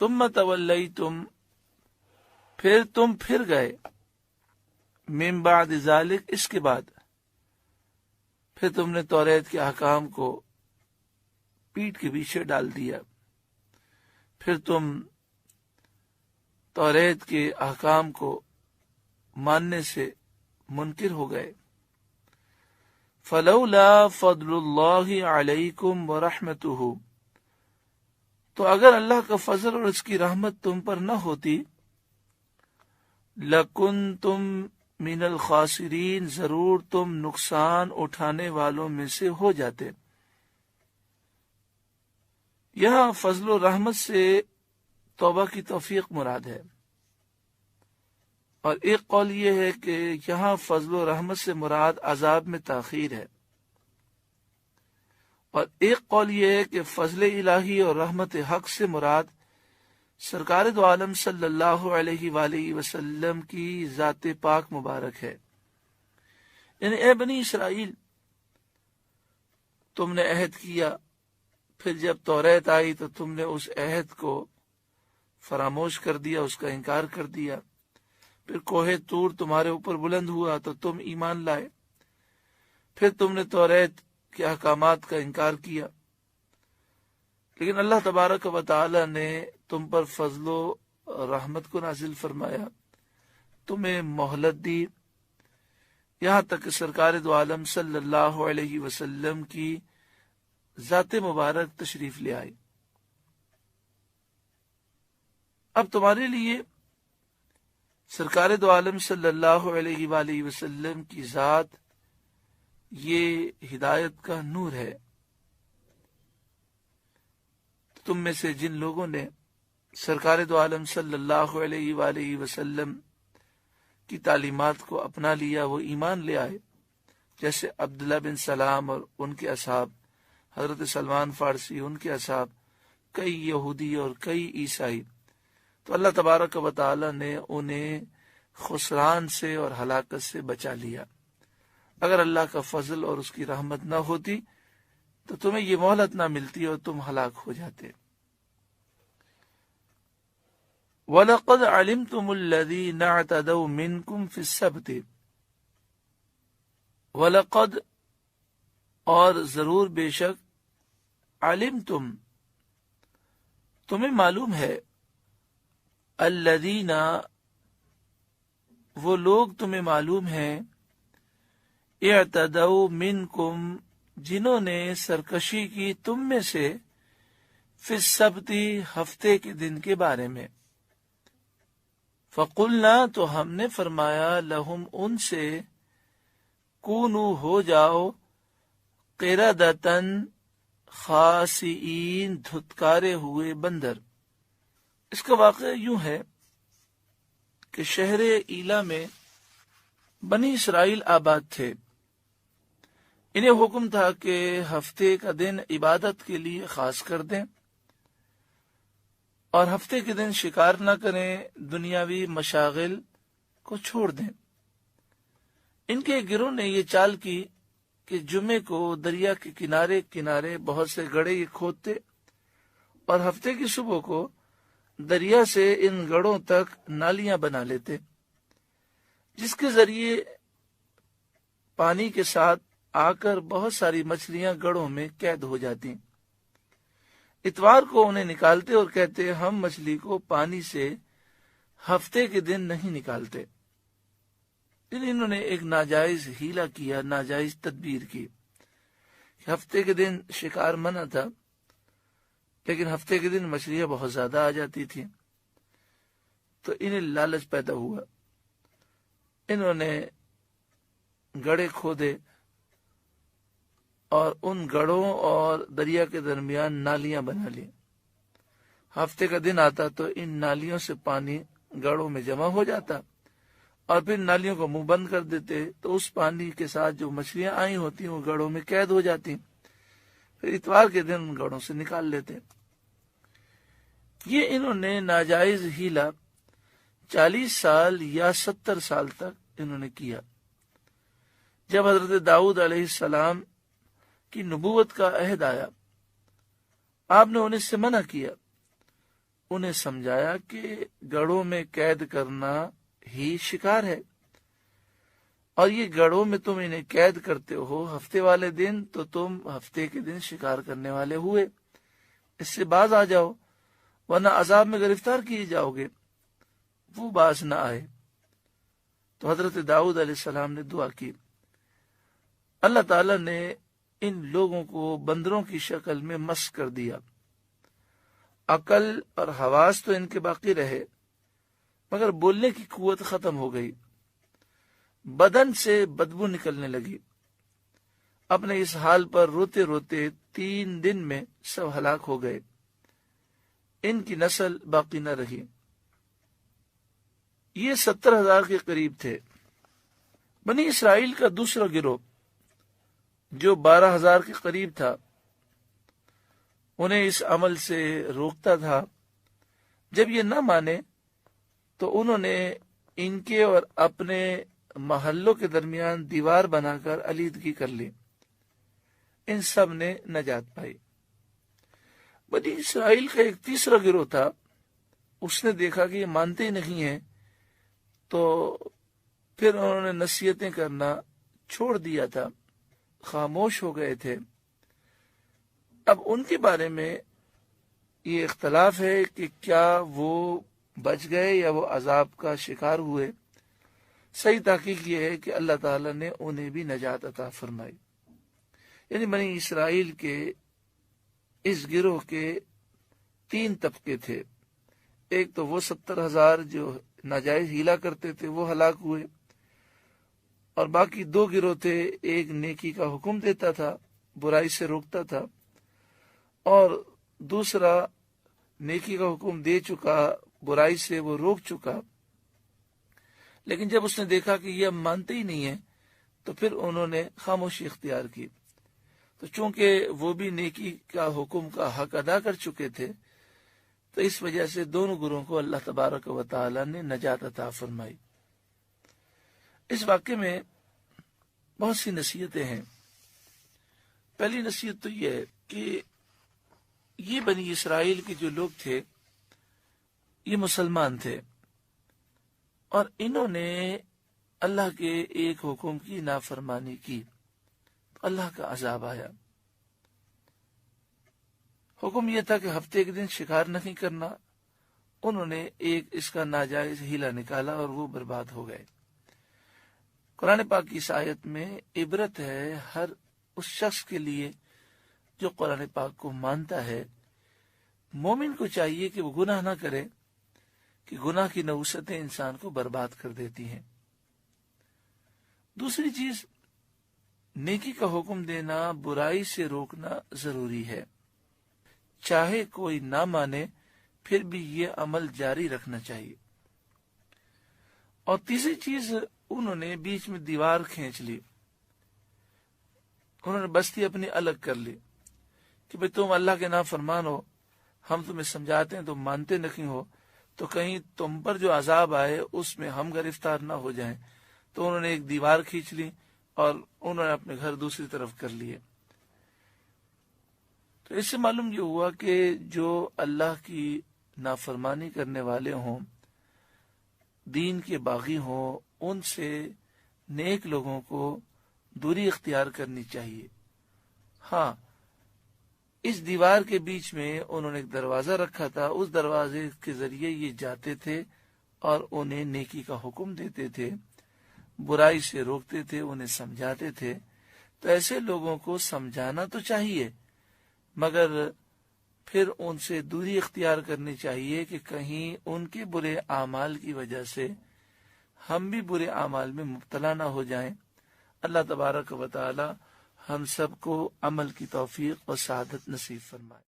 ثم تولیتم، پھر تم پھر گئے، من بعد ذالک، اس کے بعد، پھر تم نے توریت کے احکام کو پیٹھ کے پیچھے ڈال دیا، پھر تم توریت کے احکام کو ماننے سے منکر ہو گئے۔ فلولا فضل اللہ علیکم ورحمتہ، تو اگر اللہ کا فضل اور اس کی رحمت تم پر نہ ہوتی، لکنتم من الخاسرین، ضرور تم نقصان اٹھانے والوں میں سے ہو جاتے۔ یہاں فضل و رحمت سے توبہ کی توفیق مراد ہے، اور ایک قول یہ ہے کہ یہاں فضل و رحمت سے مراد عذاب میں تاخیر ہے، اور ایک قول یہ ہے کہ فضل الہی اور رحمت حق سے مراد سرکار دو عالم صلی اللہ علیہ وآلہ وسلم کی ذات پاک مبارک ہے۔ یعنی اے بنی اسرائیل، تم نے عہد کیا، پھر جب توریت آئی تو تم نے اس عہد کو فراموش کر دیا، اس کا انکار کر دیا، پھر کوہ طور تمہارے اوپر بلند ہوا تو تم ایمان لائے، پھر تم نے توریت کے احکامات کا انکار کیا، لیکن اللہ تبارک و تعالی نے تم پر فضل و رحمت کو نازل فرمایا، تمہیں مہلت دی، یہاں تک کہ سرکار دو عالم صلی اللہ علیہ وسلم کی ذات مبارک تشریف لے آئی۔ اب تمہارے لیے سرکار دو عالم صلی اللہ علیہ وآلہ وسلم کی ذات یہ ہدایت کا نور ہے۔ تم میں سے جن لوگوں نے سرکار دو عالم صلی اللہ علیہ وآلہ وسلم کی تعلیمات کو اپنا لیا، وہ ایمان لے آئے، جیسے عبداللہ بن سلام اور ان کے اصحاب، حضرت سلمان فارسی، ان کے اصحاب، کئی یہودی اور کئی عیسائی، تو اللہ تبارک و تعالی نے انہیں خسران سے اور ہلاکت سے بچا لیا۔ اگر اللہ کا فضل اور اس کی رحمت نہ ہوتی تو تمہیں یہ مہلت نہ ملتی اور تم ہلاک ہو جاتے۔ وَلَقَدْ عَلِمْتُمُ الَّذِينَ اعْتَدَوْا مِنْكُمْ فِي السَّبْتِ، وَلَقَدْ، اور ضرور بے شک، علمتم، تمہیں معلوم ہے، الذین، وہ لوگ تمہیں معلوم ہیں، اعتدوا منکم، جنہوں نے سرکشی کی تم میں سے، فی السبت، ہفتے کے دن کے بارے میں، فقلنا، تو ہم نے فرمایا، لہم، ان سے، کونو، ہو جاؤ، قردۃً، خاسئین، دھتکارے ہوئے بندر۔ اس کا واقعہ یوں ہے کہ شہر ایلا میں بنی اسرائیل آباد تھے، انہیں حکم تھا کہ ہفتے کا دن عبادت کے لیے خاص کر دیں، اور ہفتے کے دن شکار نہ کریں، دنیاوی مشاغل کو چھوڑ دیں۔ ان کے گروہ نے یہ چال کی کہ جمعے کو دریا کے کنارے کنارے بہت سے گڑھے یہ کھودتے، اور ہفتے کی صبح کو دریا سے ان گڑھوں تک نالیاں بنا لیتے، جس کے ذریعے پانی کے ساتھ آ کر بہت ساری مچھلیاں گڑھوں میں قید ہو جاتی۔ اتوار کو انہیں نکالتے اور کہتے، ہم مچھلی کو پانی سے ہفتے کے دن نہیں نکالتے۔ انہوں نے ایک ناجائز ہیلا کیا، ناجائز تدبیر کی۔ ہفتے کے دن شکار منع تھا، لیکن ہفتے کے دن مچھلیاں بہت زیادہ آ جاتی تھیں، تو انہیں لالچ پیدا ہوا، انہوں نے گڑھے کھودے اور ان گڑھوں اور دریا کے درمیان نالیاں بنا لی۔ ہفتے کا دن آتا تو ان نالیوں سے پانی گڑھوں میں جمع ہو جاتا، اور پھر نالیوں کو منہ بند کر دیتے، تو اس پانی کے ساتھ جو مچھلیاں آئی ہوتی وہ گڑھوں میں قید ہو جاتی، پھر اتوار کے دن ان گڑھوں سے نکال لیتے۔ یہ انہوں نے ناجائز ہیلا 40 سال یا 70 سال تک انہوں نے کیا۔ جب حضرت داؤد علیہ السلام کی نبوت کا عہد آیا، آپ نے انہیں سے منع کیا، انہیں سمجھایا کہ گڑھوں میں قید کرنا ہی شکار ہے، اور یہ گڑھوں میں تم انہیں قید کرتے ہو ہفتے والے دن، تو تم ہفتے کے دن شکار کرنے والے ہوئے، اس سے باز آ جاؤ ورنہ عذاب میں گرفتار کیے جاؤ گے۔ وہ باز نہ آئے تو حضرت داؤد علیہ السلام نے دعا کی، اللہ تعالیٰ نے ان لوگوں کو بندروں کی شکل میں مسخ کر دیا، عقل اور حواس تو ان کے باقی رہے مگر بولنے کی قوت ختم ہو گئی، بدن سے بدبو نکلنے لگی۔ اپنے اس حال پر روتے روتے 3 دن میں سب ہلاک ہو گئے، ان کی نسل باقی نہ رہی۔ یہ 70,000 کے قریب تھے۔ بنی اسرائیل کا دوسرا گروہ جو 12,000 کے قریب تھا، انہیں اس عمل سے روکتا تھا۔ جب یہ نہ مانے تو انہوں نے ان کے اور اپنے محلوں کے درمیان دیوار بنا کر علیحدگی کر لی، ان سب نے نجات پائی۔ بنی اسرائیل کا ایک تیسرا گروہ تھا، اس نے دیکھا کہ یہ مانتے ہی نہیں ہیں، تو پھر انہوں نے نصیحتیں کرنا چھوڑ دیا تھا، خاموش ہو گئے تھے۔ اب ان کے بارے میں یہ اختلاف ہے کہ کیا وہ بچ گئے یا وہ عذاب کا شکار ہوئے۔ صحیح تحقیق یہ ہے کہ اللہ تعالیٰ نے انہیں بھی نجات عطا فرمائی۔ یعنی بنی اسرائیل کے اس گروہ کے 3 طبقے تھے، ایک تو وہ 70,000 جو ناجائز ہیلا کرتے تھے وہ ہلاک ہوئے، اور باقی 2 گروہ تھے، ایک نیکی کا حکم دیتا تھا، برائی سے روکتا تھا، اور دوسرا نیکی کا حکم دے چکا، برائی سے وہ روک چکا، لیکن جب اس نے دیکھا کہ یہ اب مانتے ہی نہیں ہیں تو پھر انہوں نے خاموشی اختیار کی۔ تو چونکہ وہ بھی نیکی کا حکم کا حق ادا کر چکے تھے تو اس وجہ سے دونوں گروہوں کو اللہ تبارک و تعالی نے نجات عطا فرمائی۔ اس واقعے میں بہت سی نصیحتیں ہیں۔ پہلی نصیحت تو یہ ہے کہ یہ بنی اسرائیل کے جو لوگ تھے یہ مسلمان تھے، اور انہوں نے اللہ کے ایک حکم کی نافرمانی کی، اللہ کا عذاب آیا۔ حکم یہ تھا کہ ہفتے کے دن شکار نہیں کرنا، انہوں نے ایک اس کا ناجائز ہیلا نکالا اور وہ برباد ہو گئے۔ قرآن پاک کی اس آیت میں عبرت ہے ہر اس شخص کے لیے جو قرآن پاک کو مانتا ہے۔ مومن کو چاہیے کہ وہ گناہ نہ کرے، کہ گناہ کی نحوستیں انسان کو برباد کر دیتی ہیں۔ دوسری چیز، نیکی کا حکم دینا، برائی سے روکنا ضروری ہے، چاہے کوئی نہ مانے پھر بھی یہ عمل جاری رکھنا چاہیے۔ اور تیسری چیز، انہوں نے بیچ میں دیوار کھینچ لی، انہوں نے بستی اپنی الگ کر لی کہ بھئی تم اللہ کے نافرمان ہو، ہم تمہیں سمجھاتے ہیں تم مانتے نہیں ہو، تو کہیں تم پر جو عذاب آئے اس میں ہم گرفتار نہ ہو جائیں۔ تو انہوں نے ایک دیوار کھینچ لی اور انہوں نے اپنے گھر دوسری طرف کر لیے۔ تو اس سے معلوم یہ ہوا کہ جو اللہ کی نافرمانی کرنے والے ہوں، دین کے باغی ہوں، ان سے نیک لوگوں کو دوری اختیار کرنی چاہیے۔ ہاں، اس دیوار کے بیچ میں انہوں نے ایک دروازہ رکھا تھا، اس دروازے کے ذریعے یہ جاتے تھے اور انہیں نیکی کا حکم دیتے تھے، برائی سے روکتے تھے، انہیں سمجھاتے تھے۔ تو ایسے لوگوں کو سمجھانا تو چاہیے، مگر پھر ان سے دوری اختیار کرنی چاہیے کہ کہیں ان کے برے اعمال کی وجہ سے ہم بھی برے اعمال میں مبتلا نہ ہو جائیں۔ اللہ تبارک و تعالی ہم سب کو عمل کی توفیق اور سعادت نصیب فرمائے۔